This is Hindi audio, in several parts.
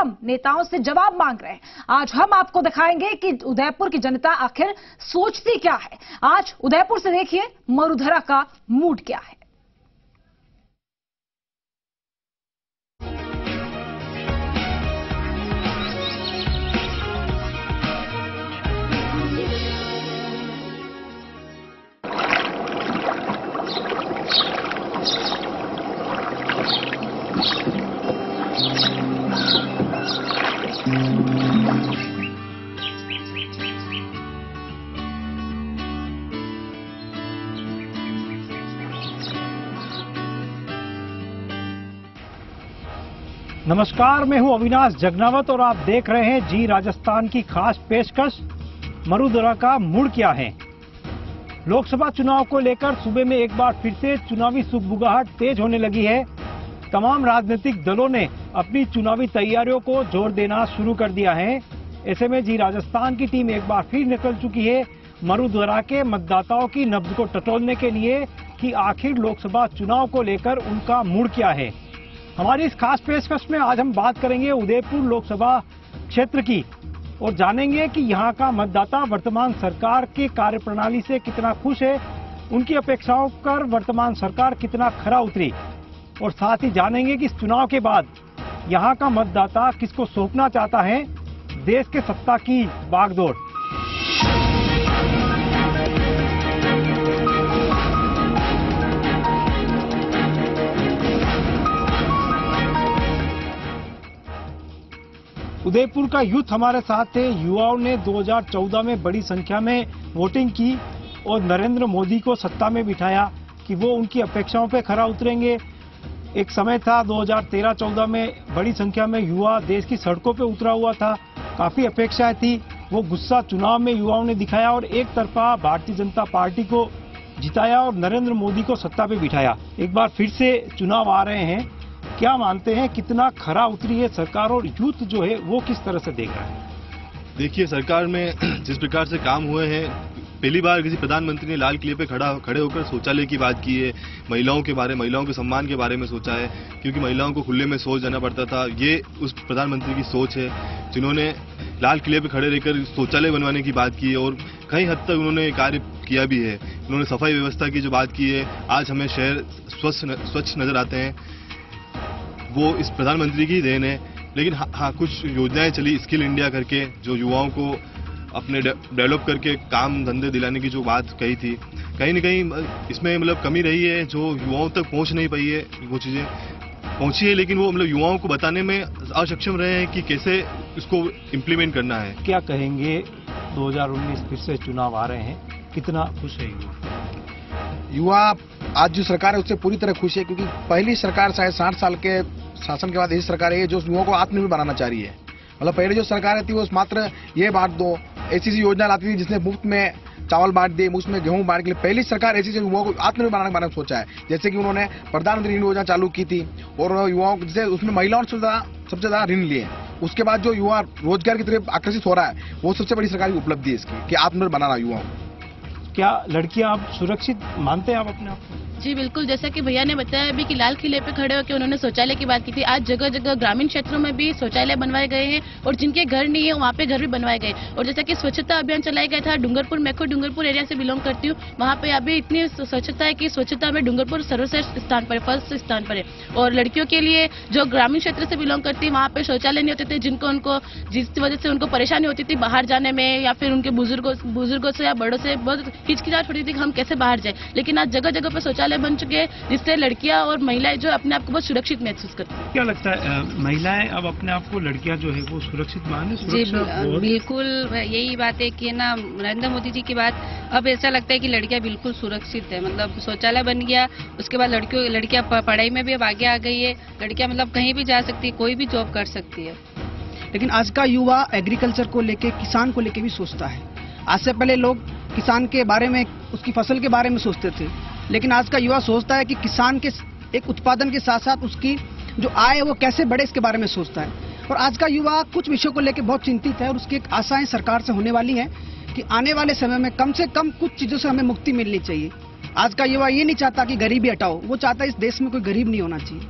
तमाम नेताओं से जवाब मांग रहे हैं। आज हम आपको दिखाएंगे कि उदयपुर की जनता आखिर सोचती क्या है। आज उदयपुर से देखिए मरुधरा का मूड क्या है। नमस्कार, मैं हूं अविनाश जगनावत और आप देख रहे हैं जी राजस्थान की खास पेशकश मरुधरा का मूड क्या है। लोकसभा चुनाव को लेकर सूबे में एक बार फिर से चुनावी सुगबुगाहट तेज होने लगी है। तमाम राजनीतिक दलों ने अपनी चुनावी तैयारियों को जोर देना शुरू कर दिया है। ऐसे में जी राजस्थान की टीम एक बार फिर निकल चुकी है मरुधरा के मतदाताओं की नब्ज को टटोलने के लिए कि आखिर लोकसभा चुनाव को लेकर उनका मूड क्या है। हमारी इस खास पेशकश में आज हम बात करेंगे उदयपुर लोकसभा क्षेत्र की और जानेंगे कि यहां का मतदाता वर्तमान सरकार की कार्यप्रणाली से कितना खुश है, उनकी अपेक्षाओं पर वर्तमान सरकार कितना खरा उतरी, और साथ ही जानेंगे कि इस चुनाव के बाद यहां का मतदाता किसको सौंपना चाहता है देश के सत्ता की बागडोर। उदयपुर का यूथ हमारे साथ है। युवाओं ने 2014 में बड़ी संख्या में वोटिंग की और नरेंद्र मोदी को सत्ता में बिठाया कि वो उनकी अपेक्षाओं पे खरा उतरेंगे। एक समय था 2013-14 में बड़ी संख्या में युवा देश की सड़कों पे उतरा हुआ था, काफी अपेक्षाएं थी। वो गुस्सा चुनाव में युवाओं ने दिखाया और एक तरफा भारतीय जनता पार्टी को जिताया और नरेंद्र मोदी को सत्ता पे बिठाया। एक बार फिर से चुनाव आ रहे हैं, क्या मानते हैं कितना खरा उतरी है सरकार और यूथ जो है वो किस तरह से देख रहा है? देखिए, सरकार में जिस प्रकार से काम हुए हैं, पहली बार किसी प्रधानमंत्री ने लाल किले पे खड़े होकर शौचालय की बात की है, महिलाओं के बारे, महिलाओं के सम्मान के बारे में सोचा है, क्योंकि महिलाओं को खुले में शौच जाना पड़ता था। ये उस प्रधानमंत्री की सोच है जिन्होंने लाल किले पे खड़े रहकर शौचालय बनवाने की बात की है और कई हद तक उन्होंने कार्य किया भी है। उन्होंने सफाई व्यवस्था की जो बात की है, आज हमें शहर स्वच्छ नजर आते हैं, वो इस प्रधानमंत्री की देन है। लेकिन हाँ, कुछ योजनाएं चली स्किल इंडिया करके, जो युवाओं को अपने डेवलप करके काम धंधे दिलाने की जो बात कही थी, कहीं न कहीं इसमें मतलब कमी रही है, जो युवाओं तक पहुंच नहीं पाई है। वो चीजें पहुंची है लेकिन वो मतलब युवाओं को बताने में असक्षम रहे हैं कि कैसे इसको इम्प्लीमेंट करना है। क्या कहेंगे, 2019 फिर से चुनाव आ रहे हैं, कितना खुश है युवा? आज जो सरकार है उससे पूरी तरह खुश है, क्योंकि पहली सरकार शायद 60 साल के शासन के बाद यही सरकार है जो युवाओं को आत्मनिर्भर बनाना चाह रही है। मतलब पहले जो सरकार थी वो मात्र ये बांट दो, ऐसी योजना लाती थी जिसने मुफ्त में चावल बांट दिए, मुफ्त में गेहूं बांट के लिए। पहली सरकार ऐसी युवाओं को आत्मनिर्भर बनाने के बारे में सोचा है, जैसे कि उन्होंने प्रधानमंत्री ऋण योजना चालू की थी और युवाओं को जैसे उसमें महिलाओं से सबसे ज्यादा ऋण लिए। उसके बाद जो युवा रोजगार की तरफ आकर्षित हो रहा है, वो सबसे बड़ी सरकारी उपलब्धि है इसकी कि आत्मनिर्भर बनाना युवाओं को। क्या लड़कियां आप सुरक्षित मानते हैं आप अपने आप को? जी बिल्कुल, जैसा कि भैया ने बताया अभी कि लाल किले पे खड़े होकर उन्होंने शौचालय की बात की थी। आज जगह जगह ग्रामीण क्षेत्रों में भी शौचालय बनवाए गए हैं और जिनके घर नहीं है वहाँ पे घर भी बनवाए गए। और जैसा कि स्वच्छता अभियान चलाया गया था डूंगरपुर, मैं खुद डूंगरपुर एरिया से बिलोंग करती हूँ, वहाँ पे अभी इतनी स्वच्छता है कि स्वच्छता में डूंगरपुर सर्वश्रेष्ठ स्थान पर, फर्स्ट स्थान पर है। और लड़कियों के लिए जो ग्रामीण क्षेत्र से बिलोंग करती है वहाँ पे शौचालय नहीं होते थे, जिसकी वजह से उनको परेशानी होती थी बाहर जाने में, या फिर उनके बुजुर्गों से या बड़ों से बहुत हिचकिचाहट होती थी कि हम कैसे बाहर जाए। लेकिन आज जगह जगह पर शौचालय बन चुके हैं जिससे लड़कियां और महिलाएं जो अपने आप को बहुत सुरक्षित महसूस करती हैं। क्या लगता है महिलाएं अब अपने आप को, लड़कियां जो है वो सुरक्षित माने? जी बिल्कुल, यही बात है कि ना नरेंद्र मोदी जी की बात, अब ऐसा लगता है कि लड़कियां बिल्कुल सुरक्षित है। मतलब शौचालय बन गया, उसके बाद लड़कियां पढ़ाई में भी अब आगे आ गई है। लड़कियां मतलब कहीं भी जा सकती है, कोई भी जॉब कर सकती है। लेकिन आज का युवा एग्रीकल्चर को लेके, किसान को लेके भी सोचता है। आज से पहले लोग किसान के बारे में, उसकी फसल के बारे में सोचते थे, लेकिन आज का युवा सोचता है कि किसान के एक उत्पादन के साथ साथ उसकी जो आय है वो कैसे बढ़े, इसके बारे में सोचता है। और आज का युवा कुछ विषयों को लेकर बहुत चिंतित है और उसकी एक आशाएं सरकार से होने वाली है कि आने वाले समय में कम से कम कुछ चीजों से हमें मुक्ति मिलनी चाहिए। आज का युवा ये नहीं चाहता कि गरीबी हटाओ, वो चाहता है इस देश में कोई गरीब नहीं होना चाहिए।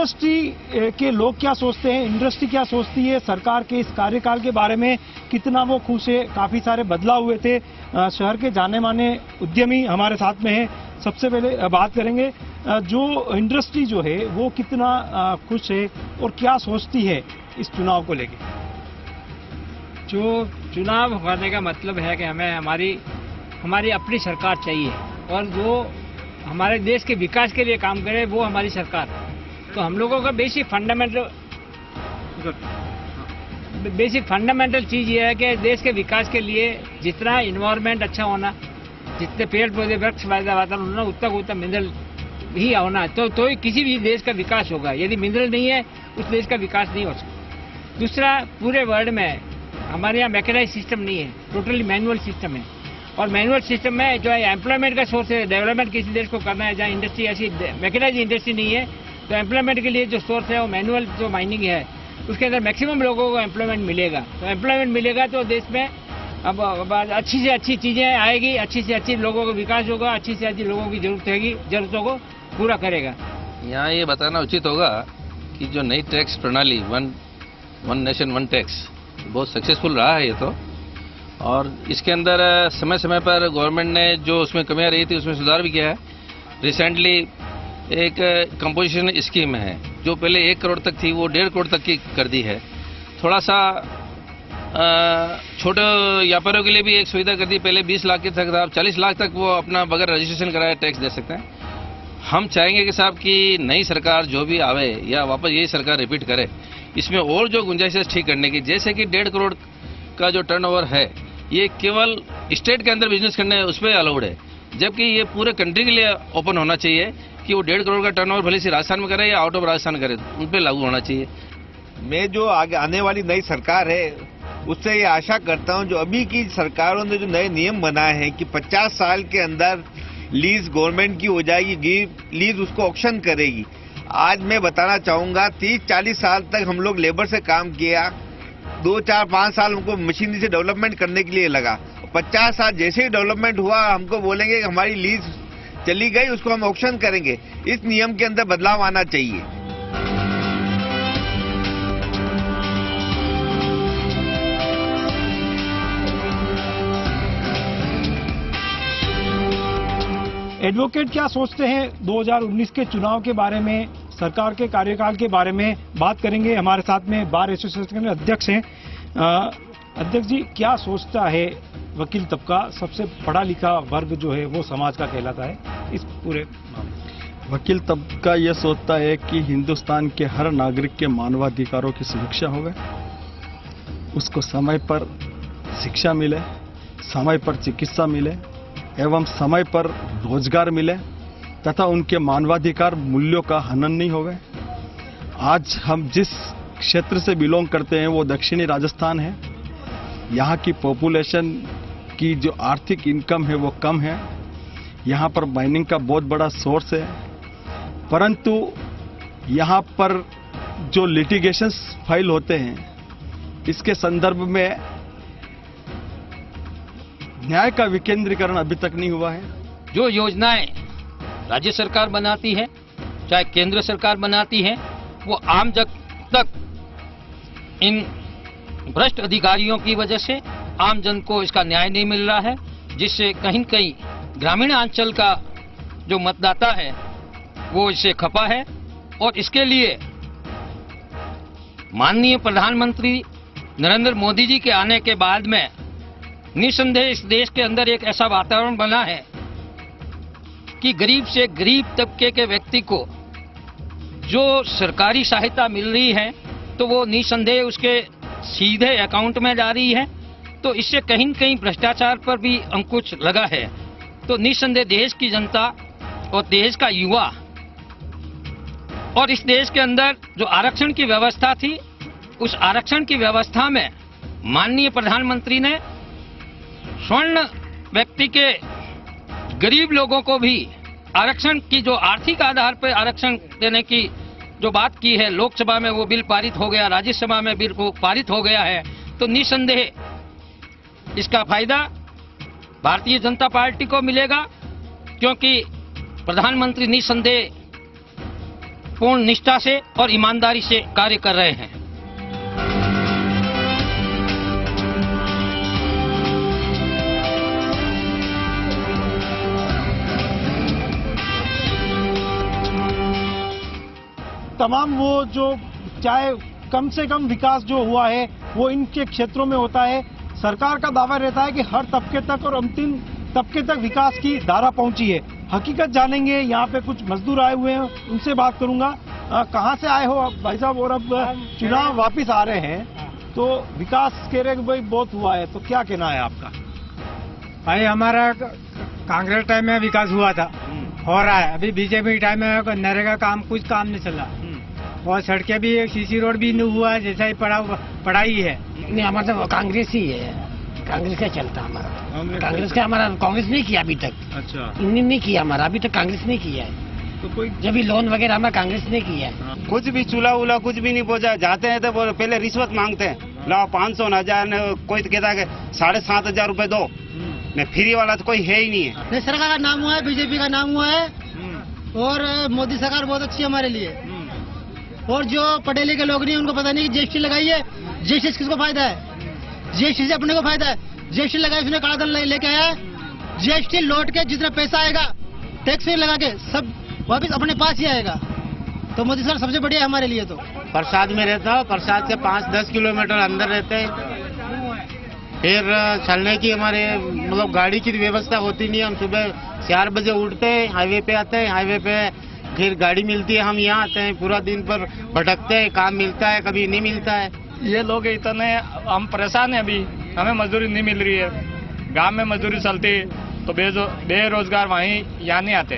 इंडस्ट्री के लोग क्या सोचते हैं, इंडस्ट्री क्या सोचती है सरकार के इस कार्यकाल के बारे में, कितना वो खुश है। काफी सारे बदलाव हुए थे। शहर के जाने माने उद्यमी हमारे साथ में हैं। सबसे पहले बात करेंगे जो इंडस्ट्री जो है वो कितना खुश है और क्या सोचती है इस चुनाव को लेकर। जो चुनाव होने का मतलब है कि हमें हमारी अपनी सरकार चाहिए और जो हमारे देश के विकास के लिए काम करे वो हमारी सरकार। तो हम लोगों का बेसिक फंडामेंटल चीज ये है कि देश के विकास के लिए जितना इन्वायरमेंट अच्छा होना, जितने पेड़ पौधे वृक्ष वातावरण होना, उतना मिनरल ही होना, तो ही किसी भी देश का विकास होगा। यदि मिनरल नहीं है उस देश का विकास नहीं हो सकता। दूसरा, पूरे वर्ल्ड में हमारे यहाँ मैकेनाइज सिस्टम नहीं है, टोटली मैनुअल सिस्टम है। और मैनुअल सिस्टम में जो है एम्प्लॉयमेंट का सोर्स है, डेवलपमेंट किसी देश को करना है जहाँ इंडस्ट्री ऐसी मैकेनाइज इंडस्ट्री नहीं है, तो एम्प्लॉयमेंट के लिए जो सोर्स है वो मैनुअल जो माइनिंग है, उसके अंदर मैक्सिमम लोगों को एम्प्लॉयमेंट मिलेगा। तो एम्प्लॉयमेंट मिलेगा तो देश में अब अच्छी से अच्छी चीजें आएगी, अच्छी से अच्छी लोगों का विकास होगा, अच्छी से अच्छी लोगों की जरूरतों को पूरा करेगा। यहाँ ये बताना उचित होगा कि जो नई टैक्स प्रणाली वन नेशन वन टैक्स बहुत सक्सेसफुल रहा है ये तो, और इसके अंदर समय समय पर गवर्नमेंट ने जो उसमें कमियां रही थी उसमें सुधार भी किया है। रिसेंटली एक कंपोजिशन स्कीम है जो पहले 1 करोड़ तक थी वो 1.5 करोड़ तक की कर दी है। थोड़ा सा छोटे व्यापारियों के लिए भी एक सुविधा कर दी, पहले 20 लाख तक था, अब 40 लाख तक वो अपना बगैर रजिस्ट्रेशन कराए टैक्स दे सकते हैं। हम चाहेंगे कि साहब की नई सरकार जो भी आवे या वापस यही सरकार रिपीट करे, इसमें और जो गुंजाइश है ठीक करने की, जैसे कि 1.5 करोड़ का जो टर्नओवर है ये केवल स्टेट के अंदर बिजनेस करने उस पर अलाउड है, जबकि ये पूरे कंट्री के लिए ओपन होना चाहिए कि वो 1.5 करोड़ का टर्नओवर भले से राजस्थान में करे या आउट ऑफ राजस्थान करे, उन पर लागू होना चाहिए। मैं जो आगे आने वाली नई सरकार है उससे ये आशा करता हूं, जो अभी की सरकारों ने जो नए नियम बनाए हैं कि 50 साल के अंदर लीज गवर्नमेंट की हो जाएगी, लीज उसको ऑक्शन करेगी। आज मैं बताना चाहूंगा 30-40 साल तक हम लोग लेबर से काम किया, 2-4-5 साल हमको मशीनरी से डेवलपमेंट करने के लिए लगा। 50 साल जैसे ही डेवलपमेंट हुआ हमको बोलेंगे कि हमारी लीज चली गई, उसको हम ऑक्शन करेंगे। इस नियम के अंदर बदलाव आना चाहिए। एडवोकेट क्या सोचते हैं 2019 के चुनाव के बारे में, सरकार के कार्यकाल के बारे में बात करेंगे। हमारे साथ में बार एसोसिएशन के अध्यक्ष हैं। अध्यक्ष जी, क्या सोचता है वकील तबका, सबसे पढ़ा लिखा वर्ग जो है वो समाज का कहलाता है, इस पूरे वकील तबका ये सोचता है कि हिंदुस्तान के हर नागरिक के मानवाधिकारों की सुरक्षा होवे, उसको समय पर शिक्षा मिले, समय पर चिकित्सा मिले एवं समय पर रोजगार मिले तथा उनके मानवाधिकार मूल्यों का हनन नहीं होवे। आज हम जिस क्षेत्र से बिलोंग करते हैं वो दक्षिणी राजस्थान है। यहाँ की पॉपुलेशन की जो आर्थिक इनकम है वो कम है। यहाँ पर माइनिंग का बहुत बड़ा सोर्स है, परंतु यहाँ पर जो लिटिगेशंस फाइल होते हैं इसके संदर्भ में न्याय का विकेंद्रीकरण अभी तक नहीं हुआ है। जो योजनाएं राज्य सरकार बनाती है चाहे केंद्र सरकार बनाती है, वो आम जन तक इन भ्रष्ट अधिकारियों की वजह से आम जन को इसका न्याय नहीं मिल रहा है, जिससे कहीं न कहीं ग्रामीण अंचल का जो मतदाता है वो इससे खपा है। और इसके लिए माननीय प्रधानमंत्री नरेंद्र मोदी जी के आने के बाद में निसंदेह इस देश के अंदर एक ऐसा वातावरण बना है कि गरीब से गरीब तबके के व्यक्ति को जो सरकारी सहायता मिल रही है तो वो निसंदेह उसके सीधे अकाउंट में जा रही है। तो इससे कहीं न कहीं भ्रष्टाचार पर भी अंकुश लगा है। तो निसंदेह देश की जनता और देश का युवा और इस देश के अंदर जो आरक्षण की व्यवस्था थी, उस आरक्षण की व्यवस्था में माननीय प्रधानमंत्री ने स्वर्ण व्यक्ति के गरीब लोगों को भी आरक्षण की जो आर्थिक आधार पर आरक्षण देने की जो बात की है, लोकसभा में वो बिल पारित हो गया, राज्यसभा में बिल को पारित हो गया है। तो निसंदेह इसका फायदा भारतीय जनता पार्टी को मिलेगा, क्योंकि प्रधानमंत्री निसंदेह पूर्ण निष्ठा से और ईमानदारी से कार्य कर रहे हैं। तमाम वो जो चाहे कम से कम विकास जो हुआ है वो इनके क्षेत्रों में होता है। सरकार का दावा रहता है कि हर तबके तक और अंतिम तबके तक विकास की धारा पहुंची है। हकीकत जानेंगे, यहाँ पे कुछ मजदूर आए हुए हैं, उनसे बात करूंगा। कहाँ से आए हो आप भाई साहब? और अब चुनाव वापिस आ रहे हैं तो विकास कह रहे भाई बहुत हुआ है, तो क्या कहना है आपका? भाई हमारा कांग्रेस टाइम में विकास हुआ था, हो रहा है। अभी बीजेपी टाइम में नरेगा काम कुछ काम नहीं चल रहा और सड़कें भी, सीसी रोड भी नहीं हुआ, जैसा ही पढ़ाई है। नहीं, हमारा तो कांग्रेस ही है, कांग्रेस का चलता हमारा। कांग्रेस का हमारा कांग्रेस नहीं किया अभी तक। अच्छा, नहीं किया हमारा अभी तक, कांग्रेस नहीं किया है। तो कोई जब भी लोन वगैरह हमारा कांग्रेस ने किया है। कुछ भी चूल्हा उला कुछ भी नहीं पहुंचा। जाते हैं तो पहले रिश्वत मांगते हैं, लाओ 500 1000, कोई तो कहता है 7500 रुपए दो, नहीं फ्री वाला तो कोई है ही नहीं है। सरकार का नाम हुआ है, बीजेपी का नाम हुआ है और मोदी सरकार बहुत अच्छी है हमारे लिए। और जो पढ़े लिखे लोग नहीं उनको पता नहीं कि जीएसटी लगाई है, जीएसटी से किसको फायदा है? जीएसटी से अपने को फायदा है। जीएसटी लगाई, उसने काला धन लेके आया है। जीएसटी लौट के जितना पैसा आएगा टैक्स लगा के सब वापिस अपने पास ही आएगा। तो मोदी सरकार सबसे बढ़िया है हमारे लिए। तो प्रसाद में रहता हूँ, प्रसाद से 5-10 किलोमीटर अंदर रहते हैं। फिर चलने की हमारे मतलब गाड़ी की व्यवस्था होती नहीं है। हम सुबह 4 बजे उठते हैं, हाईवे पे आते हैं, हाईवे पे फिर गाड़ी मिलती है, हम यहाँ आते हैं, पूरा दिन पर भटकते हैं, काम मिलता है कभी नहीं मिलता है। ये लोग इतने हम परेशान हैं, अभी हमें मजदूरी नहीं मिल रही है। गांव में मजदूरी चलती तो बेरोजगार वहीं यहाँ नहीं आते,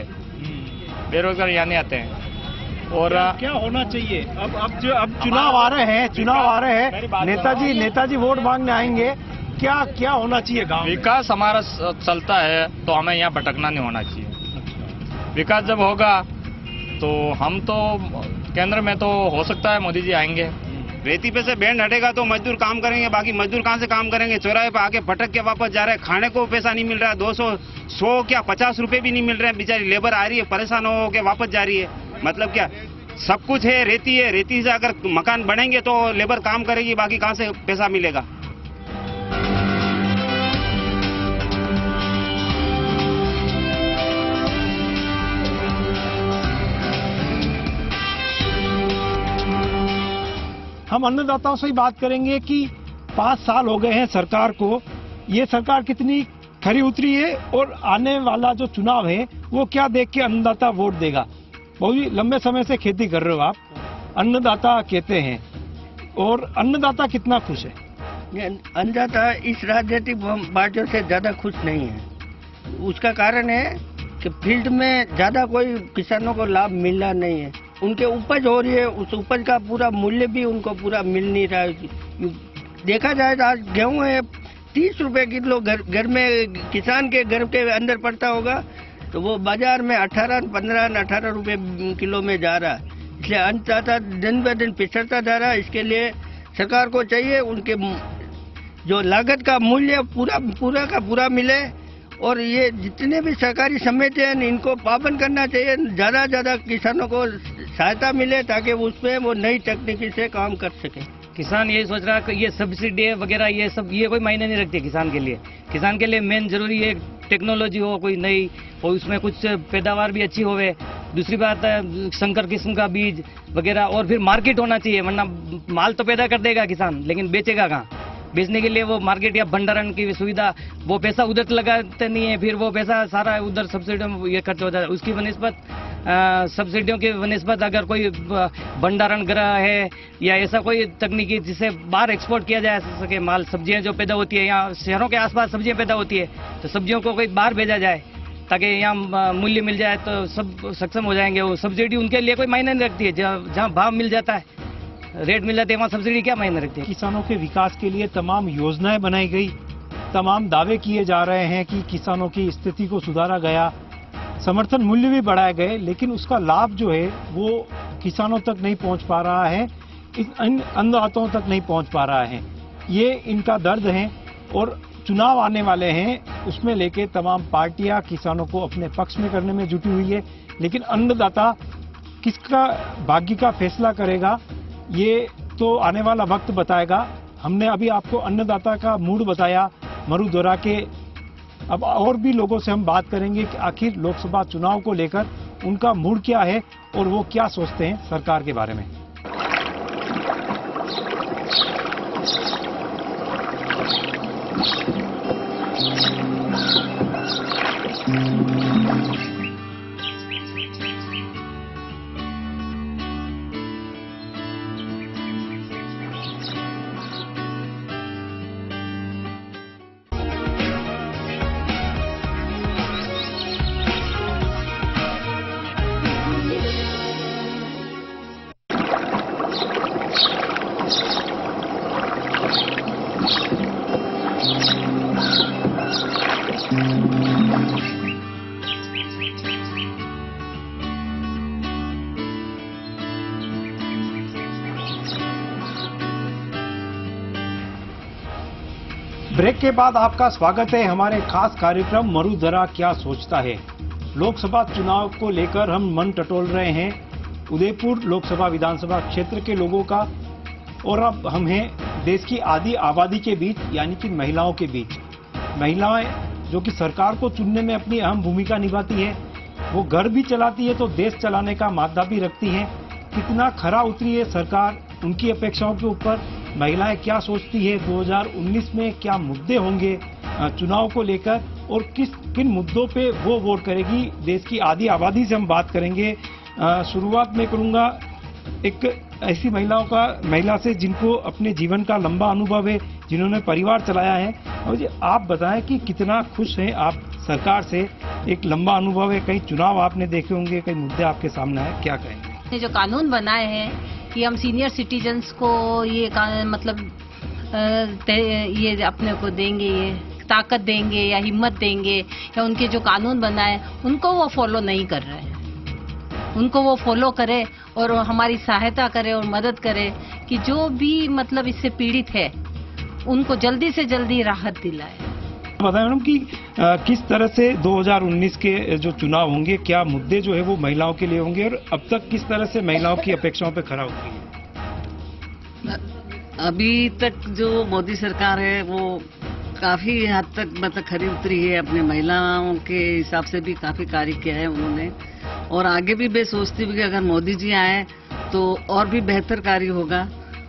बेरोजगार यहाँ नहीं आते हैं। और क्या होना चाहिए? अब चुनाव आ रहे हैं, नेताजी वोट मांगने आएंगे, क्या होना चाहिए गांव? विकास हमारा चलता है तो हमें यहाँ भटकना नहीं होना चाहिए। विकास जब होगा तो हम तो केंद्र में तो हो सकता है मोदी जी आएंगे। रेती पे से बैंड हटेगा तो मजदूर काम करेंगे, बाकी मजदूर कहाँ से काम करेंगे? चौराहे पे आके भटक के वापस जा रहे हैं, खाने को पैसा नहीं मिल रहा है। 200 100 क्या 50 रुपए भी नहीं मिल रहे हैं। बेचारी लेबर आ रही है, परेशान हो के वापस जा रही है। मतलब क्या सब कुछ है, रेती से अगर मकान बनेंगे तो लेबर काम करेगी, बाकी कहाँ से पैसा मिलेगा? हम अन्नदाताओं से ही बात करेंगे कि 5 साल हो गए हैं सरकार को, ये सरकार कितनी खरी उतरी है और आने वाला जो चुनाव है वो क्या देख के अन्नदाता वोट देगा। बहुत ही लंबे समय से खेती कर रहे हो आप, अन्नदाता कहते हैं, और अन्नदाता कितना खुश है? अन्नदाता इस राजनीतिक पार्टियों से ज्यादा खुश नहीं है। उसका कारण है कि फील्ड में ज्यादा कोई किसानों को लाभ मिल रहा नहीं है। उनके उपज हो रही है, उस उपज का पूरा मूल्य भी उनको पूरा मिल नहीं रहा है। देखा जाए तो आज गेहूं है 30 रुपए किलो, घर में किसान के घर के अंदर पड़ता होगा तो वो बाजार में 18 रुपए किलो में जा रहा है। इसलिए अन्नदाता दिन ब दिन पिछड़ता जा रहा है। इसके लिए सरकार को चाहिए उनके जो लागत का मूल्य पूरा का पूरा मिले, और ये जितने भी सहकारी समिति हैं इनको पाबंद करना चाहिए। ज्यादा किसानों को सहायता मिले ताकि उसमें वो नई तकनीकी से काम कर सके। किसान यही सोच रहा है कि ये सब्सिडी वगैरह ये सब ये कोई मायने नहीं रखती किसान के लिए। किसान के लिए मेन जरूरी है टेक्नोलॉजी हो कोई नई, और उसमें कुछ पैदावार भी अच्छी होवे। दूसरी बात है संकर किस्म का बीज वगैरह, और फिर मार्केट होना चाहिए, वरना माल तो पैदा कर देगा किसान लेकिन बेचेगा कहाँ? बेचने के लिए वो मार्केट या भंडारण की सुविधा, वो पैसा उधर लगाते नहीं है, फिर वो पैसा सारा उधर सब्सिडियों में ये खर्च हो जाता है। उसकी बनिस्बत सब्सिडियों की बनिस्बत अगर कोई भंडारण गृह है या ऐसा कोई तकनीकी जिससे बाहर एक्सपोर्ट किया जा सके माल, सब्जियां जो पैदा होती है यहाँ शहरों के आसपास सब्जियां पैदा होती है, तो सब्जियों को कोई बाहर भेजा जाए ताकि यहाँ मूल्य मिल जाए तो सब सक्षम हो जाएंगे। वो सब्सिडी उनके लिए कोई मायने नहीं रखती है। जहाँ भाव मिल जाता है, रेट मिल जाते हैं, वहाँ सब्सिडी क्या मायने रखती है? किसानों के विकास के लिए तमाम योजनाएं बनाई गई, तमाम दावे किए जा रहे हैं कि किसानों की स्थिति को सुधारा गया, समर्थन मूल्य भी बढ़ाए गए, लेकिन उसका लाभ जो है वो किसानों तक नहीं पहुंच पा रहा है, अन्नदाताओं तक नहीं पहुंच पा रहा है। ये इनका दर्द है, और चुनाव आने वाले हैं उसमें लेके तमाम पार्टियां किसानों को अपने पक्ष में करने में जुटी हुई है, लेकिन अन्नदाता किसका भाग्य का फैसला करेगा ये तो आने वाला वक्त बताएगा। हमने अभी आपको अन्नदाता का मूड बताया मरुधरा के। अब और भी लोगों से हम बात करेंगे कि आखिर लोकसभा चुनाव को लेकर उनका मूड क्या है और वो क्या सोचते हैं सरकार के बारे में। ब्रेक के बाद आपका स्वागत है हमारे खास कार्यक्रम मरुधरा क्या सोचता है। लोकसभा चुनाव को लेकर हम मन टटोल रहे हैं उदयपुर लोकसभा विधानसभा क्षेत्र के लोगों का, और अब हम हैं देश की आधी आबादी के बीच यानी कि महिलाओं के बीच। महिलाएं जो कि सरकार को चुनने में अपनी अहम भूमिका निभाती है, वो घर भी चलाती है तो देश चलाने का मादा भी रखती हैं। कितना खरा उतरी है सरकार उनकी अपेक्षाओं के ऊपर, महिलाएं क्या सोचती है, 2019 में क्या मुद्दे होंगे चुनाव को लेकर और किन मुद्दों पे वो वोट करेगी, देश की आधी आबादी से हम बात करेंगे। शुरुआत में करूंगा एक ऐसी महिला से जिनको अपने जीवन का लंबा अनुभव है, जिन्होंने परिवार चलाया है। और जी आप बताएं कि कितना खुश हैं आप सरकार से, एक लंबा अनुभव है, कई चुनाव आपने देखे होंगे, कई मुद्दे आपके सामने है, क्या कहेंगे? जो कानून बनाए हैं कि हम सीनियर सिटीजन्स को ये मतलब ये अपने को देंगे, ये ताकत देंगे या हिम्मत देंगे, या उनके जो कानून बनाए उनको वो फॉलो नहीं कर रहे हैं। उनको वो फॉलो करे और हमारी सहायता करे और मदद करे कि जो भी मतलब इससे पीड़ित है उनको जल्दी से जल्दी राहत दिलाए। बताएं मैडम कि किस तरह से 2019 के जो चुनाव होंगे, क्या मुद्दे जो है वो महिलाओं के लिए होंगे और अब तक किस तरह से महिलाओं की अपेक्षाओं पे खरा उतरी है? अभी तक जो मोदी सरकार है वो काफी हद तक मतलब खरी उतरी है, अपने महिलाओं के हिसाब से भी काफी कार्य किया है उन्होंने, और आगे भी मैं सोचती हूँ कि अगर मोदी जी आए तो और भी बेहतर कार्य होगा।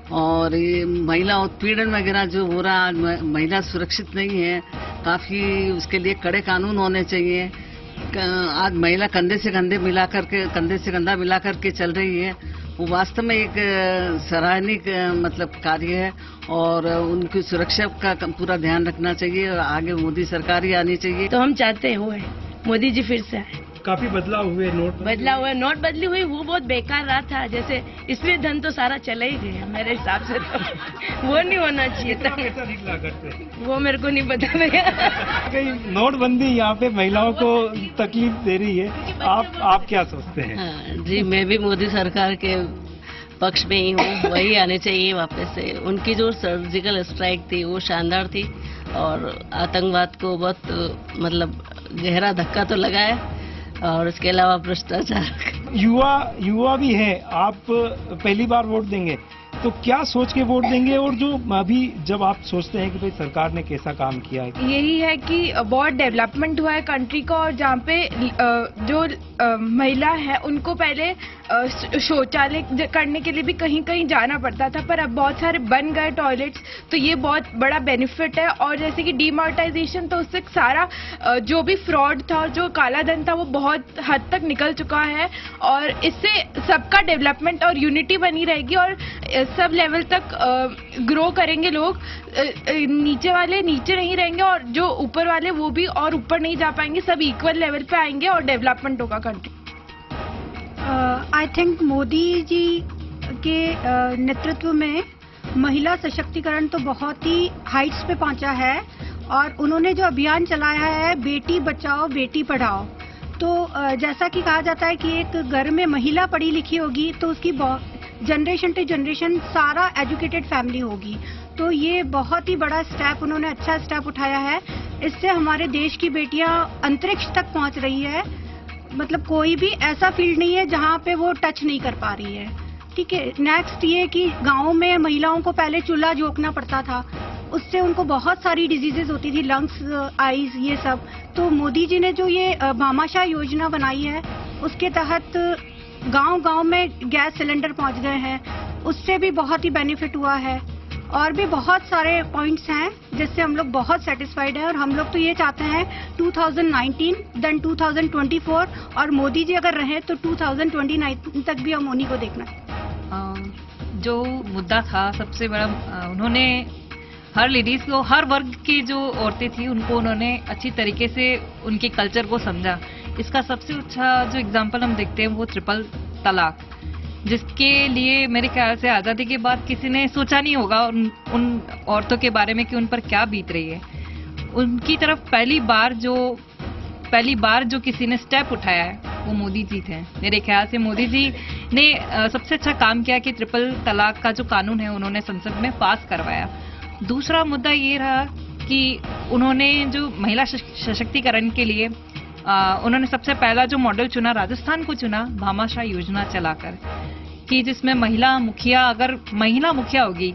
और ये महिला उत्पीड़न वगैरह जो हो रहा, महिला सुरक्षित नहीं है, काफी उसके लिए कड़े कानून होने चाहिए। आज महिला कंधे से कंधा मिला करके चल रही है, वो वास्तव में एक सराहनीय मतलब कार्य है और उनकी सुरक्षा का पूरा ध्यान रखना चाहिए और आगे मोदी सरकार ही आनी चाहिए। तो हम चाहते हैं मोदी जी फिर से आए। काफी बदलाव हुए, नोट बदली हुई, वो बहुत बेकार रहा था। जैसे इसमें धन तो सारा चला ही गया मेरे हिसाब से, तो वो नहीं होना चाहिए था। कैसा निकला करते वो मेरे को नहीं पता भैया। कहीं नोटबंदी यहाँ पे महिलाओं को तकलीफ दे रही है, आप क्या सोचते हैं? हाँ, जी मैं भी मोदी सरकार के पक्ष में ही हूँ, वही आने चाहिए वापस से। उनकी जो सर्जिकल स्ट्राइक थी वो शानदार थी और आतंकवाद को बहुत मतलब गहरा धक्का तो लगा है, और इसके अलावा भ्रष्टाचार। युवा भी है, आप पहली बार वोट देंगे तो क्या सोच के वोट देंगे, और जो अभी जब आप सोचते हैं कि भाई सरकार ने कैसा काम किया है? यही है कि बहुत डेवलपमेंट हुआ है कंट्री का, और जहाँ पे जो महिला है उनको पहले शौचालय करने के लिए भी कहीं कहीं जाना पड़ता था, पर अब बहुत सारे बन गए टॉयलेट्स, तो ये बहुत बड़ा बेनिफिट है। और जैसे कि डीमोनेटाइजेशन, तो उससे सारा जो भी फ्रॉड था, जो काला धन था, वो बहुत हद तक निकल चुका है, और इससे सबका डेवलपमेंट और यूनिटी बनी रहेगी और सब लेवल तक ग्रो करेंगे लोग। नीचे वाले नीचे नहीं रहेंगे और जो ऊपर वाले वो भी और ऊपर नहीं जा पाएंगे, सब इक्वल लेवल पे आएंगे और डेवलपमेंट होगा country. I think Modi ji के नेतृत्व में महिला सशक्तिकरण तो बहुत ही हाइट्स पे पहुंचा है, और उन्होंने जो अभियान चलाया है बेटी बचाओ बेटी पढ़ाओ, तो जैसा कि कहा जाता है कि एक घर में महिला पढ़ी लिखी होगी तो उसकी जनरेशन टू जनरेशन सारा एजुकेटेड फैमिली होगी। तो ये बहुत ही बड़ा स्टेप उन्होंने अच्छा स्टेप उठाया है। इससे हमारे देश की बेटियां अंतरिक्ष तक पहुंच रही है। मतलब कोई भी ऐसा फील्ड नहीं है जहाँ पे वो टच नहीं कर पा रही है। ठीक है। नेक्स्ट ये कि गाँव में महिलाओं को पहले चूल्हा झोंकना पड़ता था, उससे उनको बहुत सारी डिजीजेज होती थी, लंग्स, आईज, ये सब। तो मोदी जी ने जो ये भामाशाह योजना बनाई है, उसके तहत गांव-गांव में गैस सिलेंडर पहुंच गए हैं, उससे भी बहुत ही बेनिफिट हुआ है। और भी बहुत सारे पॉइंट्स हैं जिससे हम लोग बहुत सेटिस्फाइड हैं, और हम लोग तो ये चाहते हैं 2019 देन 2024, और मोदी जी अगर रहे तो 2029 तक भी हम उन्हीं को देखना है। जो मुद्दा था सबसे बड़ा, उन्होंने हर लेडीज को, हर वर्ग की जो औरतें थी उनको उन्होंने अच्छी तरीके से उनके कल्चर को समझा। इसका सबसे अच्छा जो एग्जांपल हम देखते हैं वो ट्रिपल तलाक, जिसके लिए मेरे ख्याल से आज़ादी के बाद किसी ने सोचा नहीं होगा उन औरतों के बारे में कि उन पर क्या बीत रही है। उनकी तरफ पहली बार जो किसी ने स्टेप उठाया है वो मोदी जी थे। मेरे ख्याल से मोदी जी ने सबसे अच्छा काम किया कि ट्रिपल तलाक का जो कानून है उन्होंने संसद में पास करवाया। दूसरा मुद्दा ये रहा कि उन्होंने जो महिला सशक्तिकरण के लिए उन्होंने सबसे पहला जो मॉडल चुना, राजस्थान को चुना, भामाशाह योजना चलाकर, कि जिसमें महिला मुखिया होगी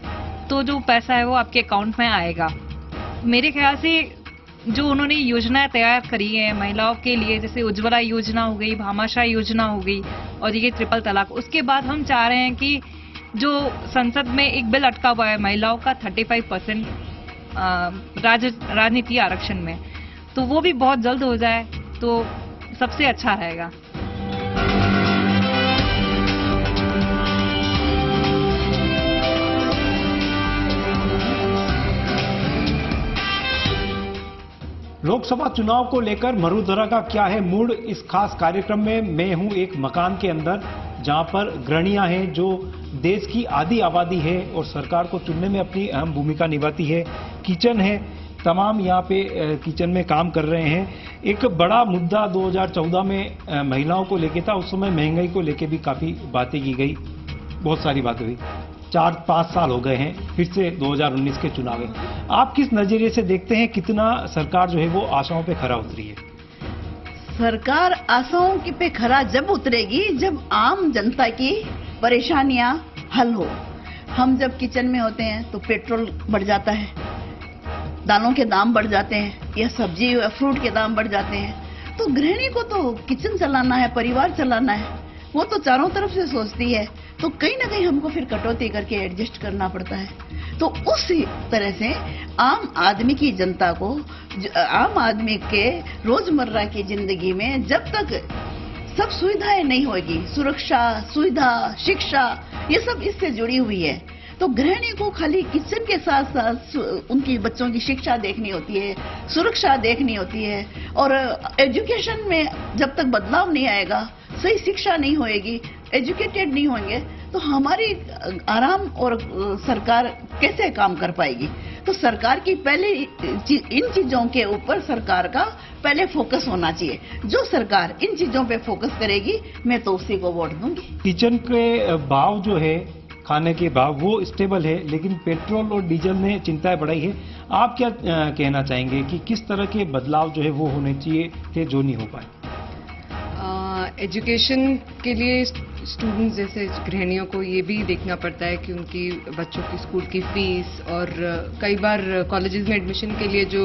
तो जो पैसा है वो आपके अकाउंट में आएगा। मेरे ख्याल से जो उन्होंने योजनाएं तैयार करी हैं महिलाओं के लिए, जैसे उज्ज्वला योजना हो गई, भामाशाह योजना हो गई और ये ट्रिपल तलाक, उसके बाद हम चाह रहे हैं कि जो संसद में एक बिल अटका हुआ है महिलाओं का 35% राजनीति आरक्षण में, तो वो भी बहुत जल्द हो जाए तो सबसे अच्छा रहेगा। लोकसभा चुनाव को लेकर मरुधरा का क्या है मूड, इस खास कार्यक्रम में मैं हूं एक मकान के अंदर जहां पर गृहणियां हैं जो देश की आधी आबादी है और सरकार को चुनने में अपनी अहम भूमिका निभाती है। किचन है, तमाम यहाँ पे किचन में काम कर रहे हैं। एक बड़ा मुद्दा 2014 में महिलाओं को लेके था, उस समय महंगाई को लेके भी काफी बातें की गई, बहुत सारी बातें हुई। 4-5 साल हो गए हैं, फिर से 2019 के चुनाव है। आप किस नजरिए से देखते हैं कितना सरकार जो है वो आशाओं पे खरा उतरी है? सरकार आशाओं पे खरा जब उतरेगी जब आम जनता की परेशानियां हल हो। हम जब किचन में होते हैं तो पेट्रोल बढ़ जाता है, दालों के दाम बढ़ जाते हैं, या सब्जी या फ्रूट के दाम बढ़ जाते हैं, तो गृहिणी को तो किचन चलाना है, परिवार चलाना है, वो तो चारों तरफ से सोचती है, तो कहीं ना कहीं हमको फिर कटौती करके एडजस्ट करना पड़ता है। तो उसी तरह से आम आदमी की जनता को, आम आदमी के रोजमर्रा की जिंदगी में जब तक सब सुविधाएं नहीं होगी, सुरक्षा, सुविधा, शिक्षा, ये सब इससे जुड़ी हुई है, तो गृहिणी को खाली किचन के साथ साथ उनकी बच्चों की शिक्षा देखनी होती है, सुरक्षा देखनी होती है, और एजुकेशन में जब तक बदलाव नहीं आएगा, सही शिक्षा नहीं होएगी, एजुकेटेड नहीं होंगे, तो हमारी आराम और सरकार कैसे काम कर पाएगी। तो सरकार की पहले इन चीजों के ऊपर सरकार का पहले फोकस होना चाहिए। जो सरकार इन चीजों पे फोकस करेगी मैं तो उसी को वोट दूंगी। किचन के भाव जो है, खाने के भाव, वो स्टेबल है, लेकिन पेट्रोल और डीजल ने चिंताएं बढ़ाई है। आप क्या कहना चाहेंगे कि किस तरह के बदलाव जो है वो होने चाहिए थे जो नहीं हो पाए? एजुकेशन के लिए स्टूडेंट्स जैसे गृहिणियों को ये भी देखना पड़ता है कि उनकी बच्चों की स्कूल की फीस, और कई बार कॉलेजेस में एडमिशन के लिए जो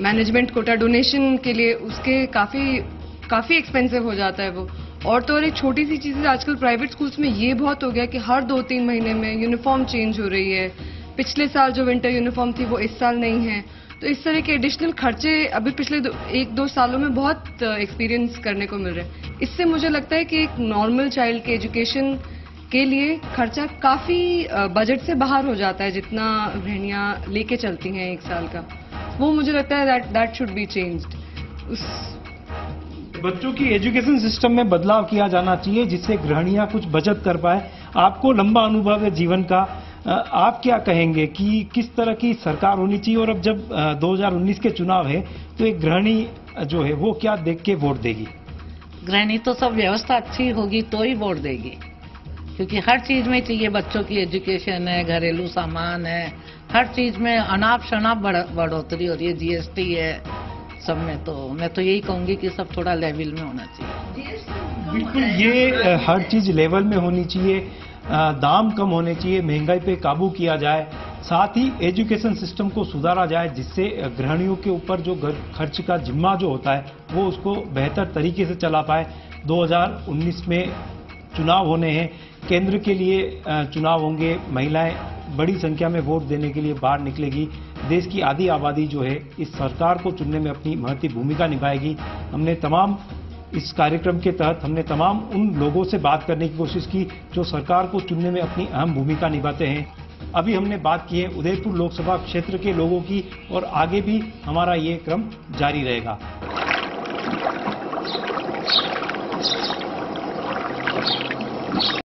मैनेजमेंट कोटा डोनेशन के लिए उसके काफ़ी एक्सपेंसिव हो जाता है वो। और तो और एक छोटी सी चीज़ आजकल प्राइवेट स्कूल्स में ये बहुत हो गया कि हर 2-3 महीने में यूनिफॉर्म चेंज हो रही है। पिछले साल जो विंटर यूनिफॉर्म थी वो इस साल नहीं है, तो इस तरह के एडिशनल खर्चे अभी पिछले 1-2 सालों में बहुत एक्सपीरियंस करने को मिल रहे हैं। इससे मुझे लगता है कि एक नॉर्मल चाइल्ड के एजुकेशन के लिए खर्चा काफ़ी बजट से बाहर हो जाता है, जितना गृहिणियाँ लेके चलती हैं 1 साल का। वो मुझे लगता है दैट शुड बी चेंज्ड। बच्चों की एजुकेशन सिस्टम में बदलाव किया जाना चाहिए जिससे गृहिणियां कुछ बचत कर पाए। आपको लंबा अनुभव है जीवन का, आप क्या कहेंगे कि किस तरह की सरकार होनी चाहिए? और अब जब 2019 के चुनाव है तो एक गृहिणी जो है वो क्या देख के वोट देगी? गृहिणी तो सब व्यवस्था अच्छी होगी तो ही वोट देगी, क्योंकि हर चीज में चाहिए। बच्चों की एजुकेशन है, घरेलू सामान है, हर चीज में अनाप शनाप बढ़ोतरी हो रही है, जीएसटी है, सब में। तो मैं तो यही कहूंगी कि सब थोड़ा लेवल में होना चाहिए। बिल्कुल, ये हर चीज लेवल में होनी चाहिए, दाम कम होने चाहिए, महंगाई पे काबू किया जाए, साथ ही एजुकेशन सिस्टम को सुधारा जाए जिससे गृहिणियों के ऊपर जो खर्च का जिम्मा जो होता है वो उसको बेहतर तरीके से चला पाए। 2019 में चुनाव होने हैं, केंद्र के लिए चुनाव होंगे, महिलाएं बड़ी संख्या में वोट देने के लिए बाहर निकलेगी, देश की आधी आबादी जो है इस सरकार को चुनने में अपनी महत्वपूर्ण भूमिका निभाएगी। इस कार्यक्रम के तहत हमने तमाम उन लोगों से बात करने की कोशिश की जो सरकार को चुनने में अपनी अहम भूमिका निभाते हैं। अभी हमने बात की है उदयपुर लोकसभा क्षेत्र के लोगों की और आगे भी हमारा ये क्रम जारी रहेगा।